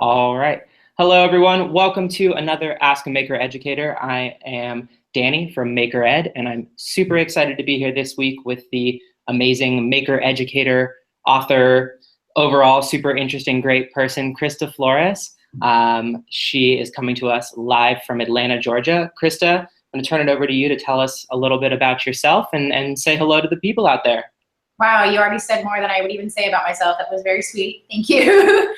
All right. Hello, everyone. Welcome to another Ask a Maker Educator. I am Danny from Maker Ed, and I'm super excited to be here this week with the amazing Maker Educator, author, overall super interesting, great person, Christa Flores. She is coming to us live from Atlanta, Georgia. Christa, I'm going to turn it over to you to tell us a little bit about yourself and say hello to the people out there. Wow, you already said more than I would even say about myself. That was very sweet. Thank you.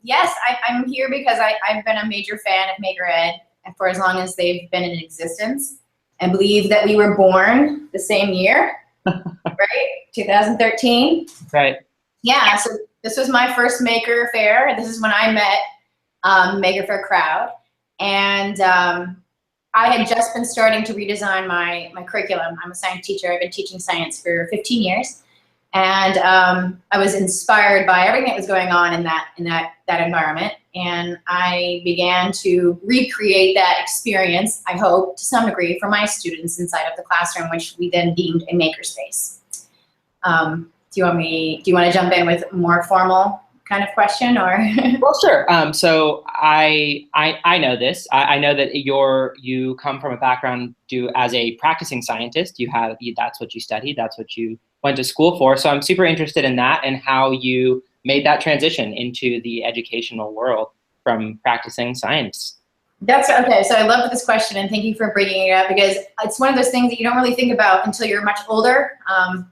Yes, I'm here because I've been a major fan of Maker Ed for as long as they've been in existence. I believe that we were born the same year, right? 2013. Right. Yeah, so this was my first Maker Fair. This is when I met Maker Fair crowd. And I had just been starting to redesign my curriculum. I'm a science teacher. I've been teaching science for 15 years. And I was inspired by everything that was going on in that environment. And I began to recreate that experience, I hope, to some degree, for my students inside of the classroom, which we then deemed a makerspace. Do you want to jump in with a more formal kind of question, or? Well, sure. So I know this. I know that you come from a background as a practicing scientist. That's what you studied. That's what you went to school for. So I'm super interested in that and how you made that transition into the educational world from practicing science. That's okay. So I love this question, and thank you for bringing it up, because it's one of those things that you don't really think about until you're much older. How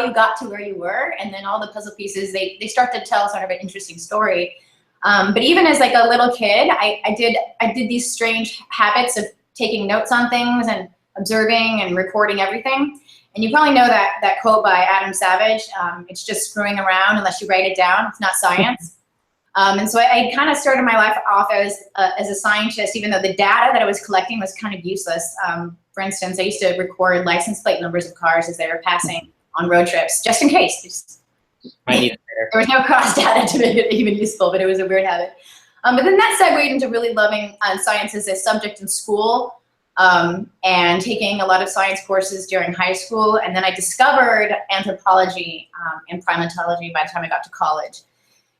you got to where you were, and then all the puzzle pieces, they start to tell sort of an interesting story. But even as like a little kid, I did these strange habits of taking notes on things and observing and recording everything. And you probably know that quote by Adam Savage, it's just screwing around unless you write it down. It's not science. And so I kind of started my life off as a scientist, even though the data that I was collecting was kind of useless. For instance, I used to record license plate numbers of cars as they were passing on road trips, just in case. There was no cross data to make it even useful, but it was a weird habit. But then that segued into really loving science as a subject in school, and taking a lot of science courses during high school. And then I discovered anthropology and primatology by the time I got to college.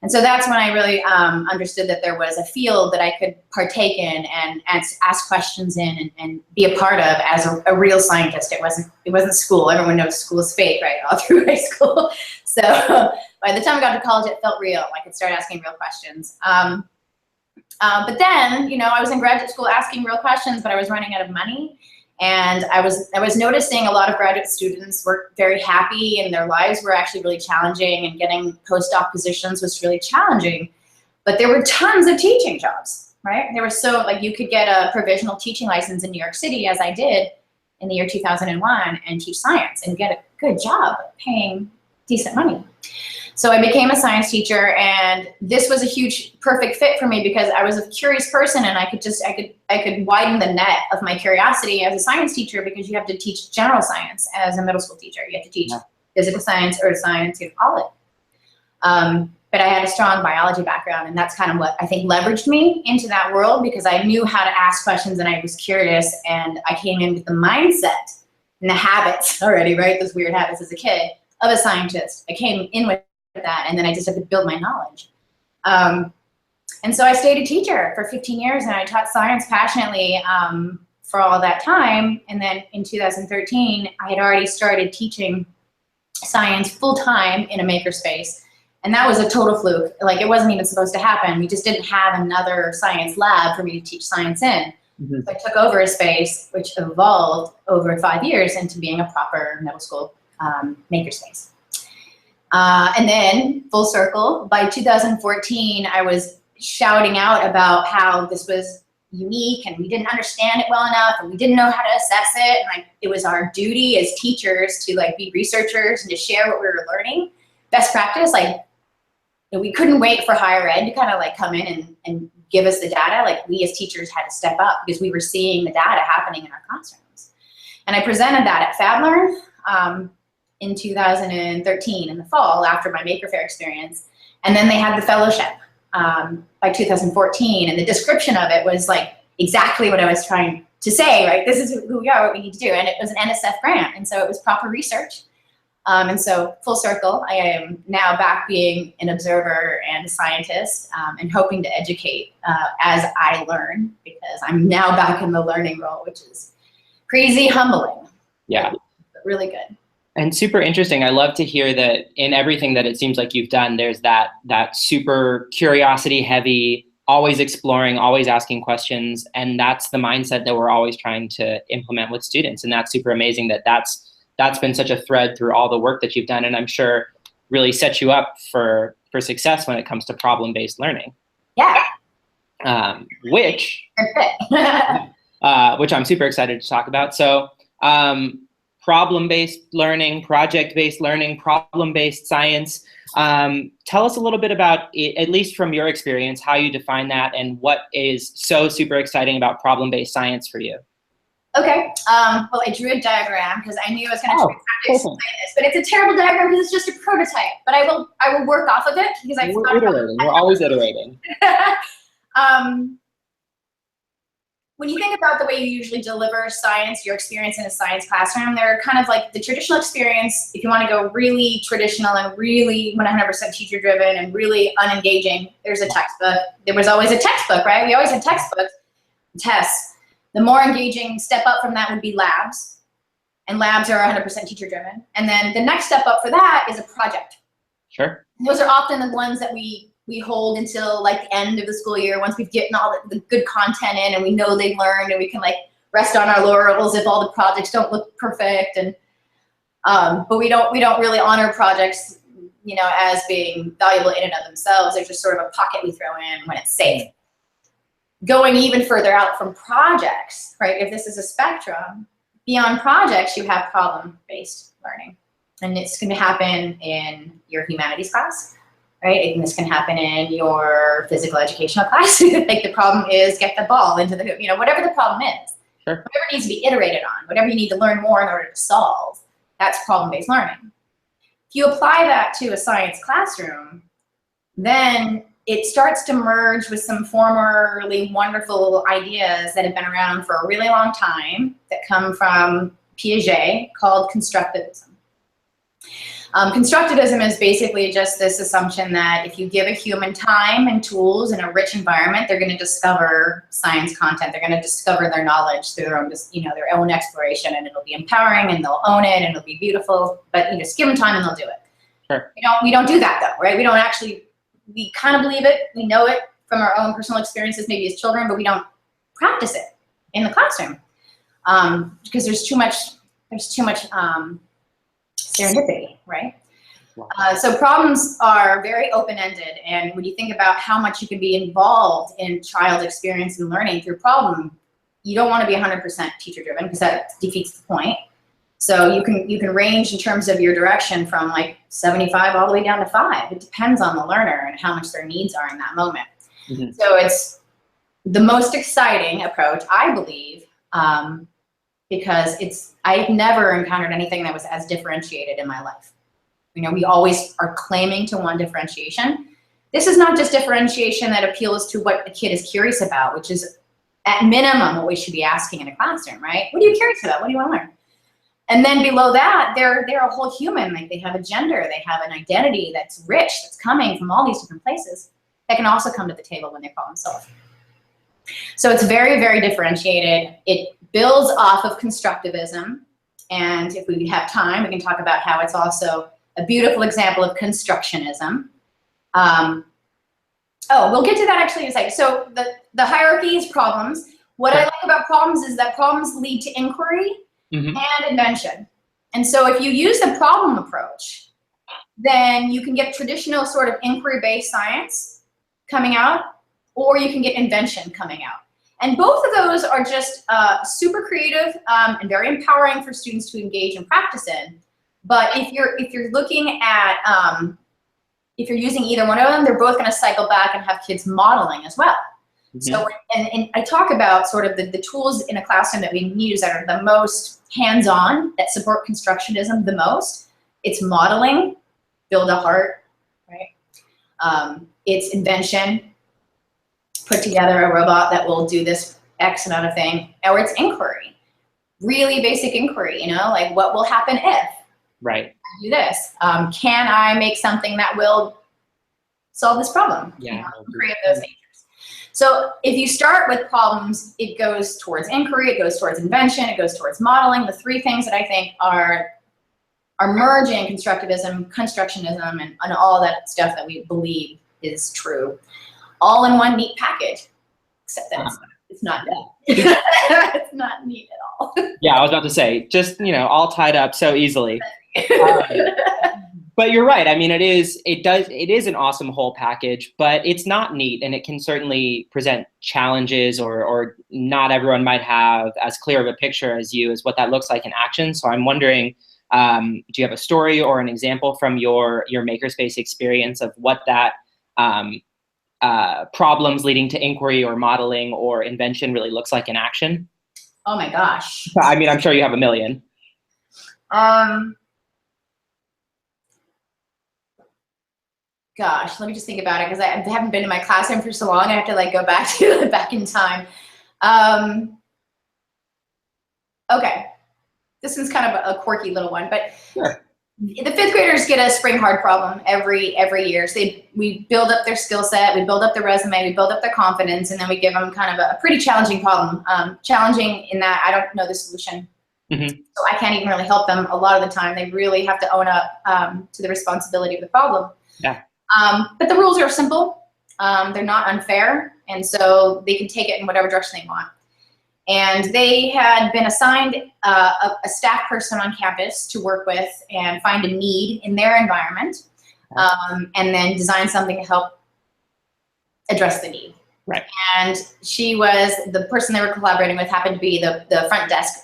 And so that's when I really understood that there was a field that I could partake in and ask questions in and be a part of as a real scientist. It wasn't school. Everyone knows school is fake, right? All through high school. So by the time I got to college, it felt real. I could start asking real questions. But then, I was in graduate school asking real questions, but I was running out of money. And I was noticing a lot of graduate students were very happy and their lives were actually really challenging, and getting postdoc positions was really challenging. But there were tons of teaching jobs, right? There was you could get a provisional teaching license in New York City, as I did in the year 2001, and teach science and get a good job paying decent money. So I became a science teacher, and this was a huge, perfect fit for me because I was a curious person, and I could widen the net of my curiosity as a science teacher, because you have to teach general science as a middle school teacher. You have to teach physical science, earth science, you call it. But I had a strong biology background, and that's kind of what I think leveraged me into that world, because I knew how to ask questions and I was curious, and I came in with the mindset and the habits already, right? Those weird habits as a kid of a scientist. I came in with that, and then I just had to build my knowledge. And so I stayed a teacher for 15 years, and I taught science passionately for all that time. And then in 2013, I had already started teaching science full-time in a makerspace. And that was a total fluke. Like, it wasn't even supposed to happen. We just didn't have another science lab for me to teach science in. Mm-hmm. So I took over a space which evolved over 5 years into being a proper middle school makerspace. And then, full circle, by 2014, I was shouting out about how this was unique, and we didn't understand it well enough, and we didn't know how to assess it. And it was our duty as teachers to be researchers and to share what we were learning. Best practice, we couldn't wait for higher ed to kind of come in and give us the data. We as teachers had to step up because we were seeing the data happening in our classrooms. And I presented that at FabLearn in 2013 in the fall, after my Maker Faire experience. And then they had the fellowship by 2014, and the description of it was exactly what I was trying to say, right? This is who we are, what we need to do. And it was an NSF grant, and so it was proper research. And so full circle, I am now back being an observer and a scientist, and hoping to educate as I learn, because I'm now back in the learning role, which is crazy humbling. Yeah. But really good. And super interesting. I love to hear that in everything that it seems like you've done, there's that super curiosity heavy, always exploring, always asking questions. And that's the mindset that we're always trying to implement with students. And that's super amazing that that's been such a thread through all the work that you've done. And I'm sure really sets you up for success when it comes to problem-based learning. Yeah. Which I'm super excited to talk about. So problem-based learning, project-based learning, problem-based science. Tell us a little bit about it, at least from your experience, how you define that and what is so super exciting about problem-based science for you. Okay, well, I drew a diagram because I knew I was going to explain this, but it's a terrible diagram because it's just a prototype. But I will work off of it because We're iterating. We're always iterating. When you think about the way you usually deliver science, your experience in a science classroom, they're kind of like the traditional experience. If you want to go really traditional and really 100% teacher driven and really unengaging, there's a textbook. There was always a textbook, right? We always had textbooks, tests. The more engaging step up from that would be labs, and labs are 100% teacher driven. And then the next step up for that is a project. Sure. And those are often the ones that we hold until like the end of the school year, once we've gotten all the good content in and we know they've learned, and we can like rest on our laurels if all the projects don't look perfect. And but we don't really honor projects, you know, as being valuable in and of themselves. They're just sort of a pocket we throw in when it's safe. Going even further out from projects, right? If this is a spectrum, beyond projects, you have problem-based learning. And it's going to happen in your humanities class, right? And this can happen in your physical educational class. Like the problem is get the ball into the hoop, you know, whatever the problem is. Sure. Whatever needs to be iterated on, whatever you need to learn more in order to solve, that's problem-based learning. If you apply that to a science classroom, then it starts to merge with some formerly wonderful ideas that have been around for a really long time that come from Piaget, called constructivism. Constructivism is basically just this assumption that if you give a human time and tools in a rich environment, they're going to discover science content. They're going to discover their knowledge through their own, their own exploration, and it'll be empowering, and they'll own it, and it'll be beautiful. But you just give them time, and they'll do it. Sure. We don't do that though, right? We don't actually. We kind of believe it. We know it from our own personal experiences, maybe as children, but we don't practice it in the classroom because there's too much serendipity, right? So problems are very open-ended, and when you think about how much you can be involved in child experience and learning through problem, you don't want to be 100% teacher-driven because that defeats the point. So you can range in terms of your direction from like 75 all the way down to 5. It depends on the learner and how much their needs are in that moment. Mm-hmm. So it's the most exciting approach, I believe, because I've never encountered anything that was as differentiated in my life. You know, we always are claiming to want differentiation. This is not just differentiation that appeals to what a kid is curious about, which is at minimum what we should be asking in a classroom, right? What are you curious about? What do you want to learn? And then below that, they're a whole human. Like they have a gender, they have an identity that's rich, that's coming from all these different places that can also come to the table when they problem solve. So it's very, very differentiated. It builds off of constructivism. And if we have time, we can talk about how it's also a beautiful example of constructionism. We'll get to that actually in a second. So the hierarchy is problems. What I like about problems is that problems lead to inquiry. Mm-hmm. And invention. And so if you use the problem approach, then you can get traditional sort of inquiry-based science coming out, or you can get invention coming out. And both of those are just super creative and very empowering for students to engage and practice in. But if you're looking at, if you're using either one of them, they're both going to cycle back and have kids modeling as well. Mm-hmm. So, and I talk about sort of the tools in a classroom that we use that are the most hands-on, that support constructionism the most. It's modeling, build a heart, right? It's invention, put together a robot that will do this X amount of thing, or it's inquiry, really basic inquiry, you know, like what will happen if, Right. Do this. Can I make something that will solve this problem? Yeah. Three of those natures. So if you start with problems, it goes towards inquiry, it goes towards invention, it goes towards modeling. The three things that I think are merging constructivism, constructionism, and all that stuff that we believe is true, all in one neat package. Except that it's not neat. It's not neat at all. Yeah, I was about to say, just, all tied up so easily. But you're right. I mean, it is an awesome whole package, but it's not neat, and it can certainly present challenges, or not everyone might have as clear of a picture as you as what that looks like in action. So I'm wondering, do you have a story or an example from your makerspace experience of what that problems leading to inquiry or modeling or invention really looks like in action? Oh my gosh. I mean, I'm sure you have a million. Gosh, let me just think about it, because I haven't been in my classroom for so long. I have to go back in time. Okay, this is kind of a quirky little one, but sure. The fifth graders get a spring hard problem every year. So we build up their skill set, we build up their resume, we build up their confidence, and then we give them kind of a pretty challenging problem. Challenging in that I don't know the solution. Mm-hmm. So I can't even really help them a lot of the time. They really have to own up to the responsibility of the problem. Yeah. But the rules are simple. They're not unfair, and so they can take it in whatever direction they want. And they had been assigned a staff person on campus to work with and find a need in their environment, and then design something to help address the need. Right. And she was, the person they were collaborating with happened to be the front desk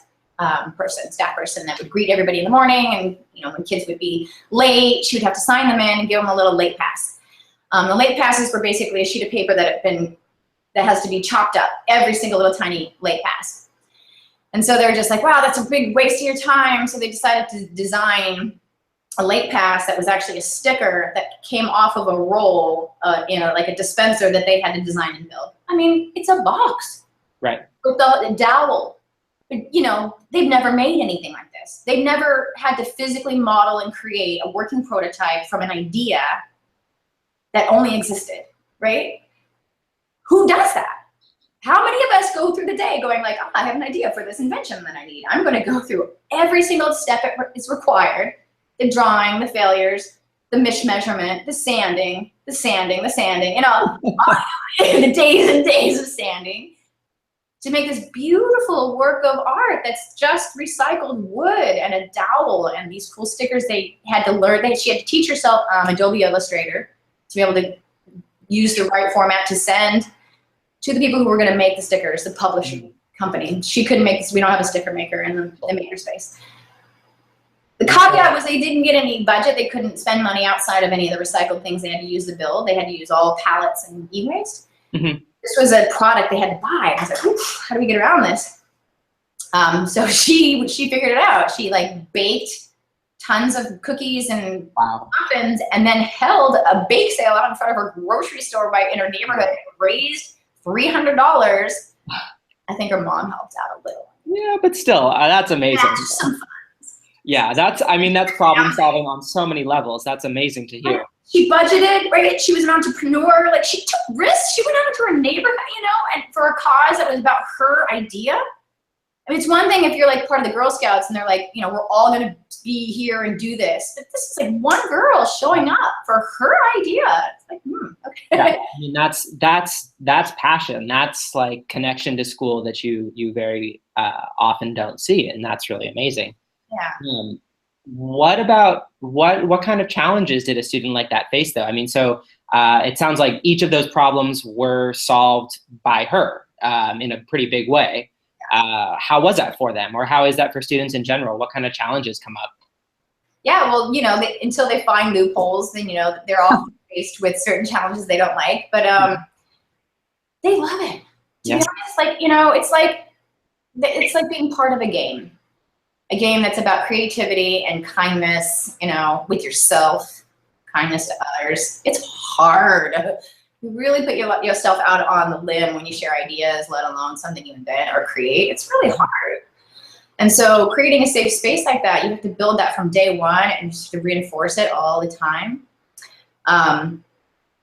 staff person that would greet everybody in the morning, and when kids would be late, she would have to sign them in and give them a little late pass. The late passes were basically a sheet of paper that has to be chopped up, every single little tiny late pass. And so they're just like, wow, that's a big waste of your time. So they decided to design a late pass that was actually a sticker that came off of a roll, like a dispenser that they had to design and build. I mean, it's a box. Right. With a dowel. They've never made anything like this. They've never had to physically model and create a working prototype from an idea that only existed, right? Who does that? How many of us go through the day going like, oh, I have an idea for this invention that I need. I'm going to go through every single step is required. The drawing, the failures, the measurement, the sanding, the days and days of sanding to make this beautiful work of art that's just recycled wood and a dowel and these cool stickers they had to learn. She had to teach herself Adobe Illustrator to be able to use the right format to send to the people who were going to make the stickers, the publishing company. She couldn't make this. We don't have a sticker maker in the makerspace. The caveat was they didn't get any budget. They couldn't spend money outside of any of the recycled things they had to use to build. They had to use all pallets and e-waste. Mm-hmm. This was a product they had to buy. I was like, how do we get around this? So she figured it out. She baked tons of cookies and muffins, and then held a bake sale out in front of her grocery store in her neighborhood and raised $300. I think her mom helped out a little. Yeah, but still, that's amazing. Yeah, just some fun. Yeah, that's problem solving on so many levels. That's amazing to hear. She budgeted, right? She was an entrepreneur. She took risks. She went out into her neighborhood, and for a cause that was about her idea. I mean, it's one thing if you're part of the Girl Scouts and they're we're all going to be here and do this. But this is one girl showing up for her idea. It's okay. Yeah, I mean, that's passion. That's connection to school that you very often don't see, and that's really amazing. Yeah. What about what kind of challenges did a student like that face, though? I mean, so it sounds like each of those problems were solved by her in a pretty big way. How was that for them, or how is that for students in general? What kind of challenges come up? Yeah, well, until they find loopholes, then they're all faced with certain challenges they don't like, but they love it. To be honest, it's like being part of a game that's about creativity and kindness, with yourself, kindness to others. It's hard. You really put yourself out on the limb when you share ideas, let alone something you invent or create. It's really hard. And so creating a safe space like that, you have to build that from day one and just to reinforce it all the time.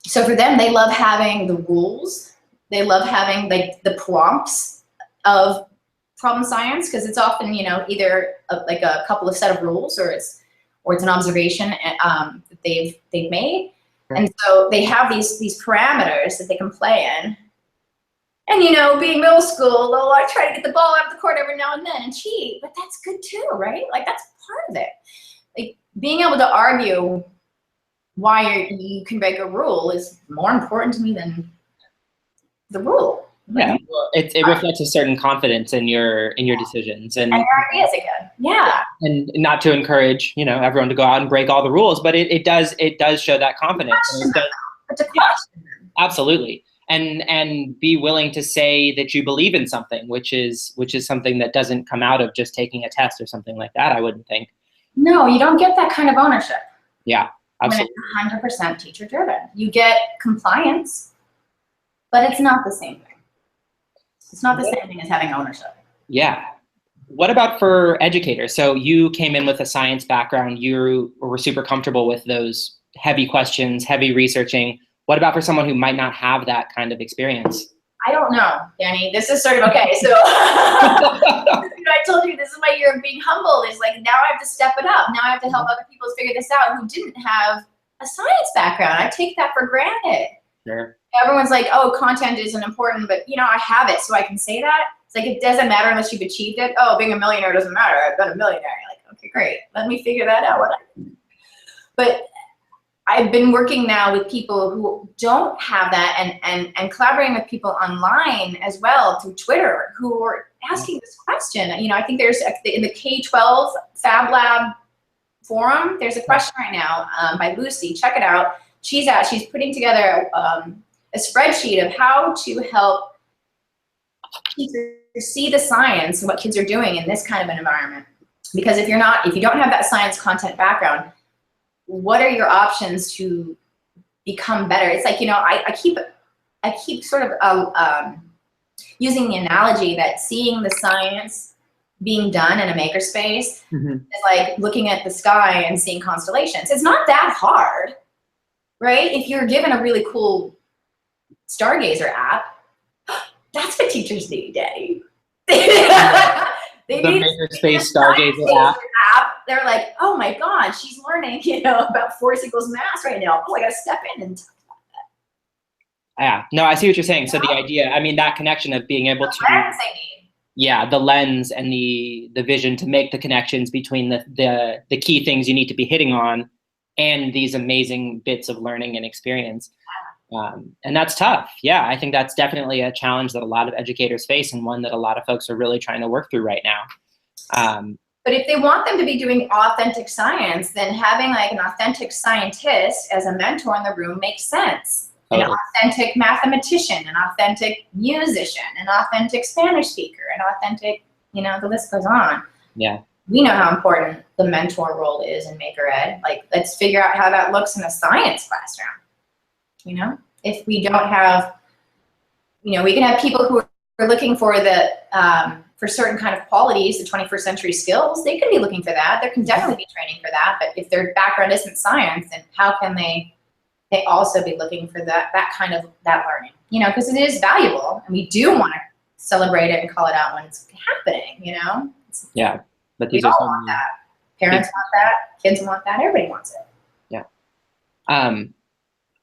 So for them, they love having the rules. They love having like the prompts of problem science, because it's often, you know, either like a couple of set of rules, or it's an observation that they've made. And so they have these parameters that they can play in. And, you know, being middle school, they'll like try to get the ball out of the court every now and then and cheat, but that's good too, right? Like that's part of it. Like being able to argue why you can break a rule is more important to me than the rule. Yeah, well, it reflects a certain confidence in your decisions and your ideas again. Yeah. And not to encourage, you know, everyone to go out and break all the rules, but it does show that confidence. But to question them. Absolutely. And be willing to say that you believe in something, which is something that doesn't come out of just taking a test or something like that, I wouldn't think. No, you don't get that kind of ownership. Yeah, absolutely. When it's 100% teacher driven. You get compliance, but it's not the same thing. It's not the same thing as having ownership. Yeah. What about for educators? So you came in with a science background. You were super comfortable with those heavy questions, heavy researching. What about for someone who might not have that kind of experience? I don't know, Danny. This is sort of okay. So I told you this is my year of being humbled. Is like now I have to step it up. Now I have to help other people figure this out who didn't have a science background. I take that for granted. Sure. Everyone's like, oh, content isn't important, but you know, I have it, so I can say that. It's like it doesn't matter unless you've achieved it. Oh, being a millionaire doesn't matter. I've been a millionaire. You're like, okay, great. Let me figure that out. But I've been working now with people who don't have that and collaborating with people online as well through Twitter who are asking this question. You know, I think there's in the K-12 FabLab forum, there's a question right now by Lucy. Check it out. She's putting together a spreadsheet of how to help teachers see the science and what kids are doing in this kind of an environment. Because if you don't have that science content background, what are your options to become better? It's like, you know, I keep sort of using the analogy that seeing the science being done in a makerspace is like looking at the sky and seeing constellations. It's not that hard, right? If you're given a really cool Stargazer app, that's what teachers need, Daddy. They the need makerspace Stargazer app. They're like, oh my God, she's learning, you know, about force equals mass right now. Oh, I gotta step in and talk about that. Yeah, no, I see what you're saying. So the idea, I mean, that connection of being able to, yeah, the lens and the vision to make the connections between the key things you need to be hitting on and these amazing bits of learning and experience. And that's tough. Yeah, I think that's definitely a challenge that a lot of educators face and one that a lot of folks are really trying to work through right now. But if they want them to be doing authentic science, then having like an authentic scientist as a mentor in the room makes sense. An authentic mathematician, an authentic musician, an authentic Spanish speaker, an authentic, you know, the list goes on. Yeah. We know how important the mentor role is in Maker Ed. Like, let's figure out how that looks in a science classroom. You know, if we don't have, you know, we can have people who are looking for the, for certain kind of qualities, the 21st century skills, they can be looking for that. There can definitely be training for that. But if their background isn't science, then how can they also be looking for that kind of learning? You know, because it is valuable and we do want to celebrate it and call it out when it's happening, you know? Yeah. But we all want that. Parents want that. Kids want that. Everybody wants it. Yeah.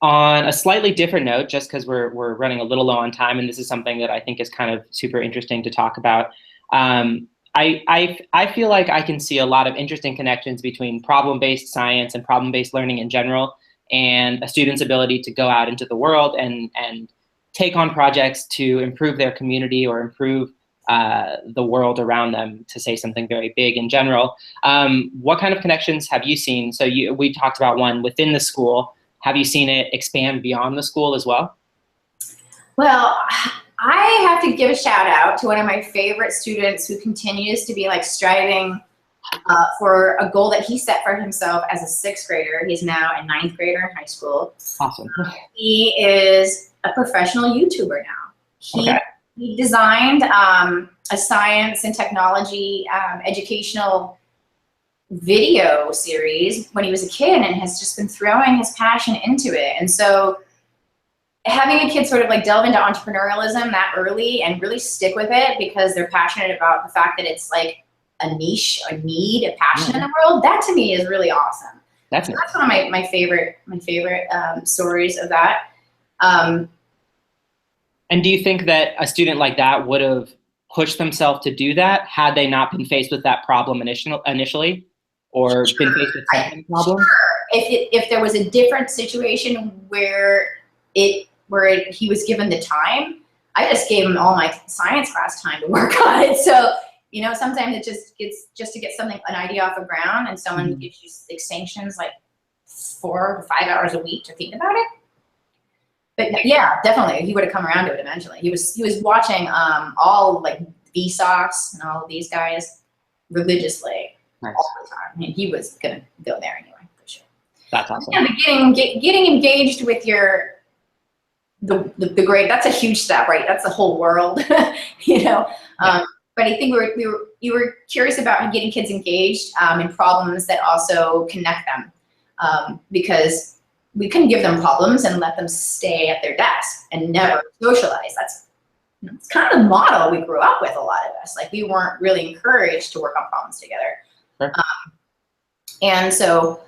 On a slightly different note, just because we're running a little low on time, and this is something that I think is kind of super interesting to talk about. I feel like I can see a lot of interesting connections between problem-based science and problem-based learning in general, and a student's ability to go out into the world and take on projects to improve their community or improve the world around them, to say something very big in general. What kind of connections have you seen? So we talked about one within the school. Have you seen it expand beyond the school as well? Well, I have to give a shout out to one of my favorite students who continues to be like striving for a goal that he set for himself as a 6th grader. He's now a 9th grader in high school. Awesome. He is a professional YouTuber now. He designed a science and technology educational video series when he was a kid, and has just been throwing his passion into it. And so having a kid sort of like delve into entrepreneurialism that early and really stick with it because they're passionate about the fact that it's like a niche, a need, a passion in the world, that to me is really awesome. That's one of my favorite stories of that. And do you think that a student like that would have pushed themselves to do that had they not been faced with that problem initially, or been faced with second problem? Sure. If there was a different situation where he was given the time, I just gave him all my science class time to work on it. So, you know, sometimes it just to get something, an idea off the ground, and someone gives you like sanctions like 4 to 5 hours a week to think about it. But yeah, definitely, he would have come around to it eventually. He was watching all like Vsauce and all of these guys religiously all the time. I mean, he was gonna go there anyway, for sure. That's awesome. Yeah, but getting engaged with the grade, that's a huge step, right? That's the whole world, you know. Yeah. But I think you were curious about getting kids engaged in problems that also connect them, because we couldn't give them problems and let them stay at their desk and never socialize. That's kind of the model we grew up with, a lot of us. Like, we weren't really encouraged to work on problems together. Sure. And so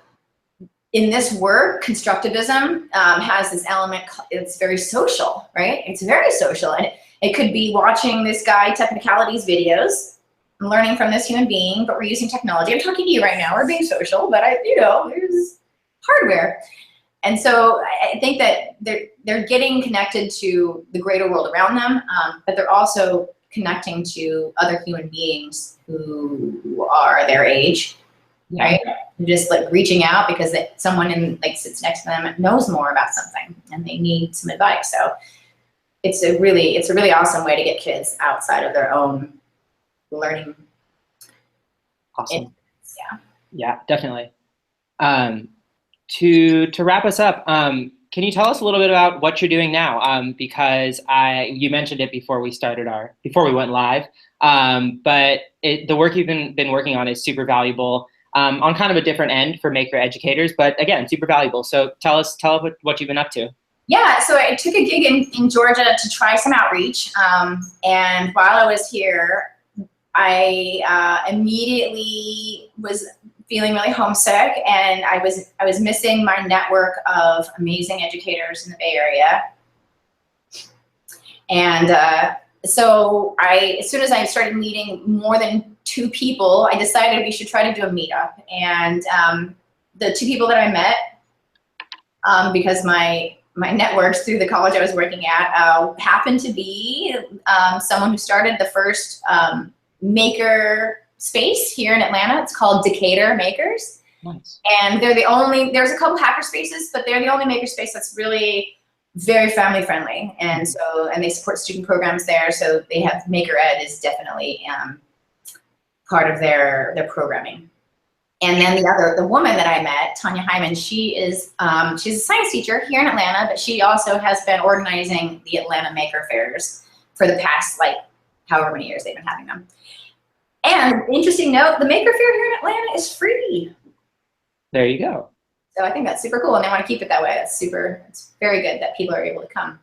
in this work, constructivism has this element, it's very social, right? It's very social. And it could be watching this guy technicalities videos and learning from this human being, but we're using technology. I'm talking to you right now, we're being social, but there's hardware. And so I think that they're getting connected to the greater world around them, but they're also connecting to other human beings who are their age, right? Just like reaching out because someone sits next to them knows more about something and they need some advice. So it's a really awesome way to get kids outside of their own learning. Awesome. Yeah, definitely. To wrap us up, can you tell us a little bit about what you're doing now? Because you mentioned it before we went live, but the work you've been working on is super valuable, on kind of a different end for maker educators, but again, super valuable. So tell us what you've been up to. Yeah, so I took a gig in Georgia to try some outreach, and while I was here, I immediately was feeling really homesick, and I was missing my network of amazing educators in the Bay Area. And so as soon as I started meeting more than 2 people, I decided we should try to do a meetup. And the 2 people that I met, because my networks through the college I was working at happened to be someone who started the first maker space here in Atlanta. It's called Educator Makers. Nice. And there's a couple hacker spaces, but they're the only maker space that's really very family friendly. And they support student programs there. So they have Maker Ed is definitely part of their programming. And then the woman that I met, Tanya Hyman, she's a science teacher here in Atlanta, but she also has been organizing the Atlanta Maker Fairs for the past however many years they've been having them. And interesting note, the Maker Fair here in Atlanta is free. There you go. So I think that's super cool, and they want to keep it that way. It's very good that people are able to come.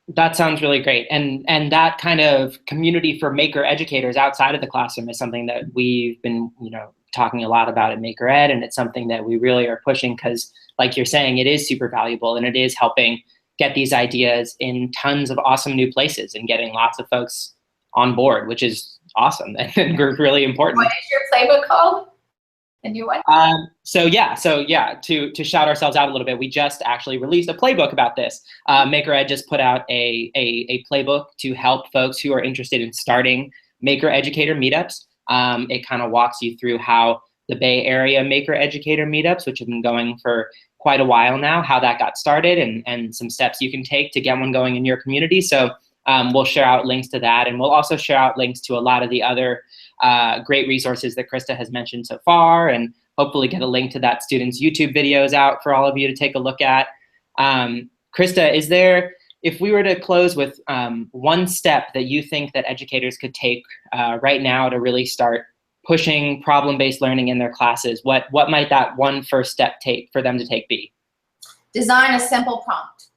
That sounds really great. And that kind of community for maker educators outside of the classroom is something that we've been, talking a lot about at Maker Ed, and it's something that we really are pushing because, like you're saying, it is super valuable, and it is helping get these ideas in tons of awesome new places and getting lots of folks on board, which is awesome and really important. What is your playbook called? The new one? So yeah, to shout ourselves out a little bit, we just actually released a playbook about this. Maker Ed just put out a playbook to help folks who are interested in starting maker educator meetups. It kind of walks you through how the Bay Area maker educator meetups, which have been going for quite a while now, how that got started and some steps you can take to get one going in your community. So we'll share out links to that, and we'll also share out links to a lot of the other great resources that Christa has mentioned so far, and hopefully get a link to that student's YouTube videos out for all of you to take a look at. Christa, is there if we were to close with one step that you think that educators could take right now to really start pushing problem-based learning in their classes, what might that one first step take for them to take be? Design a simple prompt.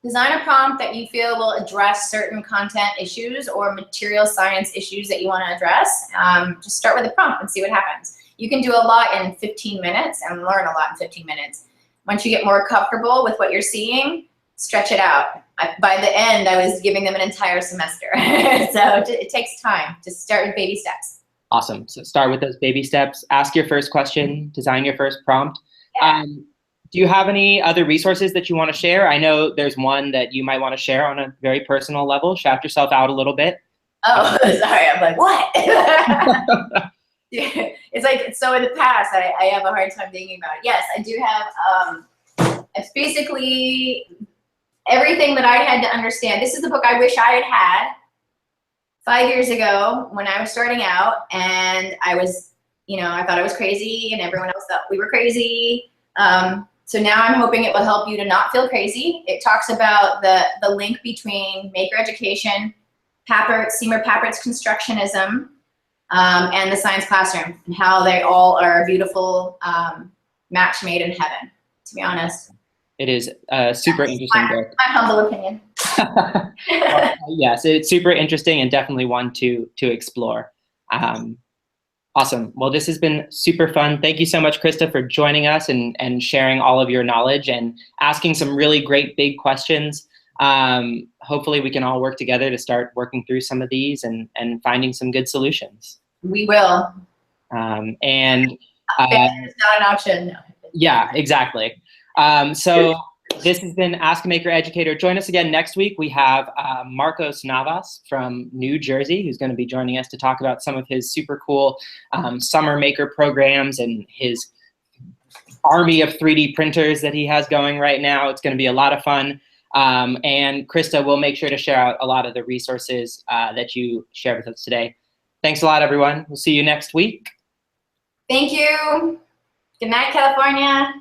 Design a prompt that you feel will address certain content issues or material science issues that you want to address. Just start with a prompt and see what happens. You can do a lot in 15 minutes and learn a lot in 15 minutes. Once you get more comfortable with what you're seeing, stretch it out. By the end, I was giving them an entire semester. So it takes time. Just start with baby steps. Awesome. So start with those baby steps. Ask your first question. Design your first prompt. Yeah. Do you have any other resources that you want to share? I know there's one that you might want to share on a very personal level. Shout yourself out a little bit. Oh, sorry. I'm like, what? Yeah. It's like, so in the past, I have a hard time thinking about it. Yes, I do have, it's basically everything that I had to understand. This is the book I wish I had had 5 years ago when I was starting out, and I was, I thought I was crazy and everyone else thought we were crazy. So now I'm hoping it will help you to not feel crazy. It talks about the link between maker education, Seymour Papert's constructionism, and the science classroom, and how they all are a beautiful match made in heaven, to be honest. It is a super interesting book. My humble opinion. Well, yes, it's super interesting and definitely one to explore. Awesome. Well, this has been super fun. Thank you so much, Christa, for joining us and sharing all of your knowledge and asking some really great big questions. Hopefully we can all work together to start working through some of these and finding some good solutions. We will. And it's not an option. Yeah, exactly. So this has been Ask a Maker Educator. Join us again next week. We have Marcos Navas from New Jersey, who's going to be joining us to talk about some of his super cool summer maker programs and his army of 3D printers that he has going right now. It's going to be a lot of fun. And Christa will make sure to share out a lot of the resources that you shared with us today. Thanks a lot, everyone. We'll see you next week. Thank you. Good night, California.